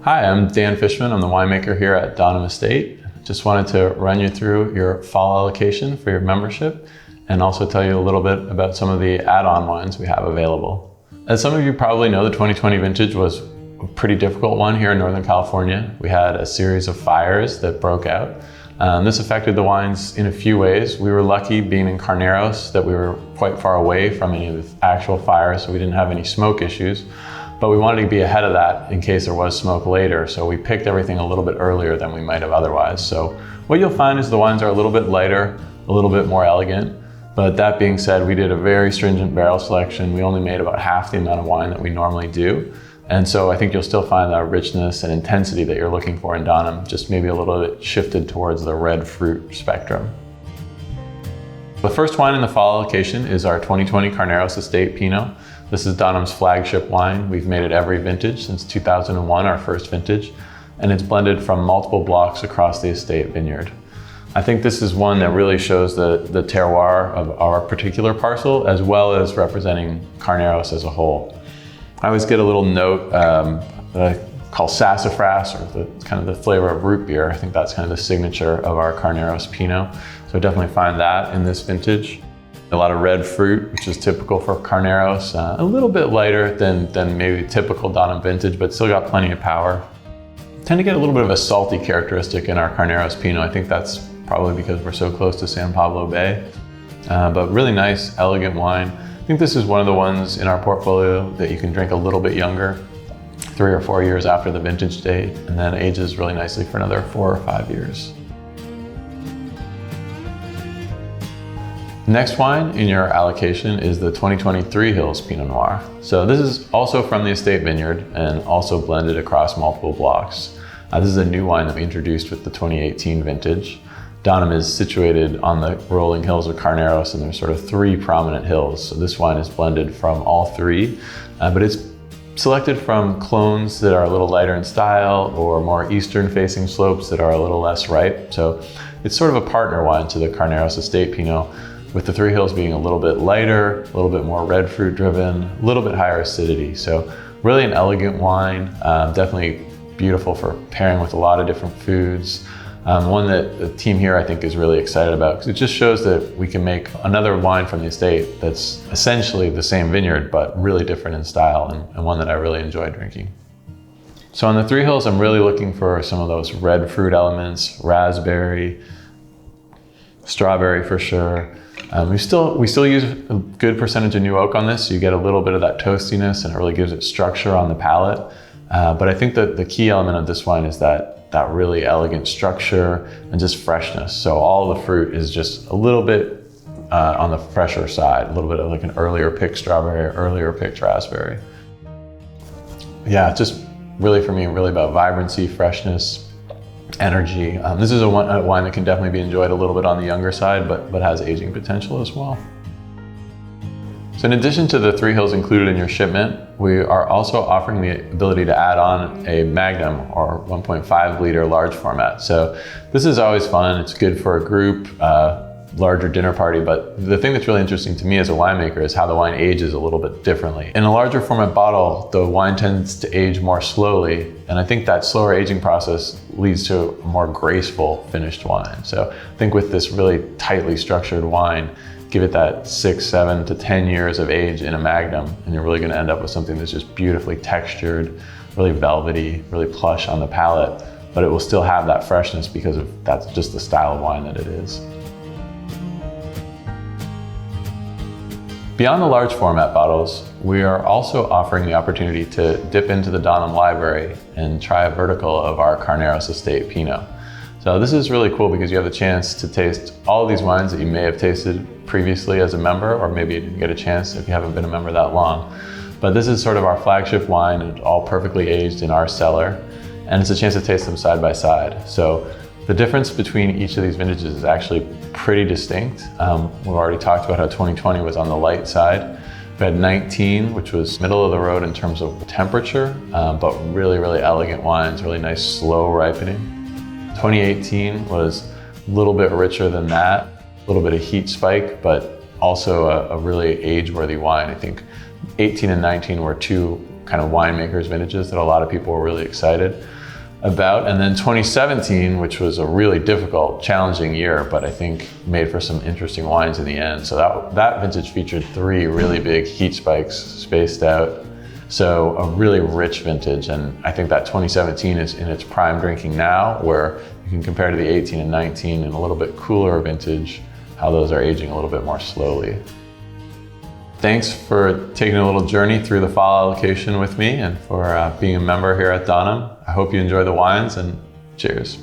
Hi, I'm Dan Fishman. I'm the winemaker here at Donham Estate. Just wanted to run you through your fall allocation for your membership and also tell you a little bit about some of the add-on wines we have available. As some of you probably know, the 2020 vintage was a pretty difficult one here in Northern California. We had a series of fires that broke out. This affected the wines in a few ways. We were lucky being in Carneros that we were quite far away from any of the actual fires, so we didn't have any smoke issues. But we wanted to be ahead of that in case there was smoke later, so we picked everything a little bit earlier than we might have otherwise. So what you'll find is the wines are a little bit lighter, a little bit more elegant. But that being said, we did a very stringent barrel selection. We only made about half the amount of wine that we normally do. And so I think you'll still find that richness and intensity that you're looking for in Donham, just maybe a little bit shifted towards the red fruit spectrum. The first wine in the fall allocation is our 2020 Carneros Estate Pinot. This is Donham's flagship wine. We've made it every vintage since 2001, our first vintage, and it's blended from multiple blocks across the estate vineyard. I think this is one that really shows the terroir of our particular parcel, as well as representing Carneros as a whole. I always get a little note that I call sassafras, or kind of the flavor of root beer. I think that's kind of the signature of our Carneros Pinot. So definitely find that in this vintage. A lot of red fruit, which is typical for Carneros. A little bit lighter than maybe typical Donham vintage, but still got plenty of power. Tend to get a little bit of a salty characteristic in our Carneros Pinot. I think that's probably because we're so close to San Pablo Bay. But really nice, elegant wine. I think this is one of the ones in our portfolio that you can drink a little bit younger, 3 or 4 years after the vintage date, and then ages really nicely for another 4 or 5 years. Next wine in your allocation is the 2020 Three Hills Pinot Noir. So this is also from the estate vineyard and also blended across multiple blocks. This is a new wine that we introduced with the 2018 vintage. Donham is situated on the rolling hills of Carneros, and there's sort of 3 prominent hills. So this wine is blended from all 3, but it's selected from clones that are a little lighter in style or more eastern facing slopes that are a little less ripe. So it's sort of a partner wine to the Carneros Estate Pinot, with the Three Hills being a little bit lighter, a little bit more red fruit driven, a little bit higher acidity. So really an elegant wine, definitely beautiful for pairing with a lot of different foods. One that the team here I think is really excited about, because it just shows that we can make another wine from the estate that's essentially the same vineyard, but really different in style, and one that I really enjoy drinking. So on the Three Hills, I'm really looking for some of those red fruit elements, raspberry, strawberry for sure. We still use a good percentage of new oak on this, so you get a little bit of that toastiness and it really gives it structure on the palate. But I think that the key element of this wine is that really elegant structure and just freshness. So all the fruit is just a little bit on the fresher side, a little bit of like an earlier picked strawberry, earlier picked raspberry. Yeah, just really for me, really about vibrancy, freshness, energy. This is a wine that can definitely be enjoyed a little bit on the younger side, but has aging potential as well. So in addition to the Three Hills included in your shipment, we are also offering the ability to add on a Magnum or 1.5 liter large format. So this is always fun. It's good for a group, larger dinner party, but the thing that's really interesting to me as a winemaker is how the wine ages a little bit differently. In a larger format bottle, the wine tends to age more slowly, and I think that slower aging process leads to a more graceful finished wine. So I think with this really tightly structured wine, give it that 6, 7 to 10 years of age in a Magnum, and you're really gonna end up with something that's just beautifully textured, really velvety, really plush on the palate, but it will still have that freshness because that's just the style of wine that it is. Beyond the large format bottles, we are also offering the opportunity to dip into the Donham library and try a vertical of our Carneros Estate Pinot. So this is really cool because you have the chance to taste all of these wines that you may have tasted previously as a member, or maybe you didn't get a chance if you haven't been a member that long. But this is sort of our flagship wine, and all perfectly aged in our cellar, and it's a chance to taste them side by side. So the difference between each of these vintages is actually pretty distinct. We've already talked about how 2020 was on the light side. We had 19, which was middle of the road in terms of temperature, but really, really elegant wines, really nice slow ripening. 2018 was a little bit richer than that, a little bit of heat spike, but also a really age-worthy wine. I think 18 and 19 were 2 kind of winemakers vintages that a lot of people were really excited about. And then 2017, which was a really difficult, challenging year, but I think made for some interesting wines in the end. So that vintage featured 3 really big heat spikes spaced out. So a really rich vintage. And I think that 2017 is in its prime drinking now, where you can compare to the 18 and 19 and a little bit cooler vintage, how those are aging a little bit more slowly. Thanks for taking a little journey through the fall allocation with me and for being a member here at Donham. I hope you enjoy the wines, and cheers.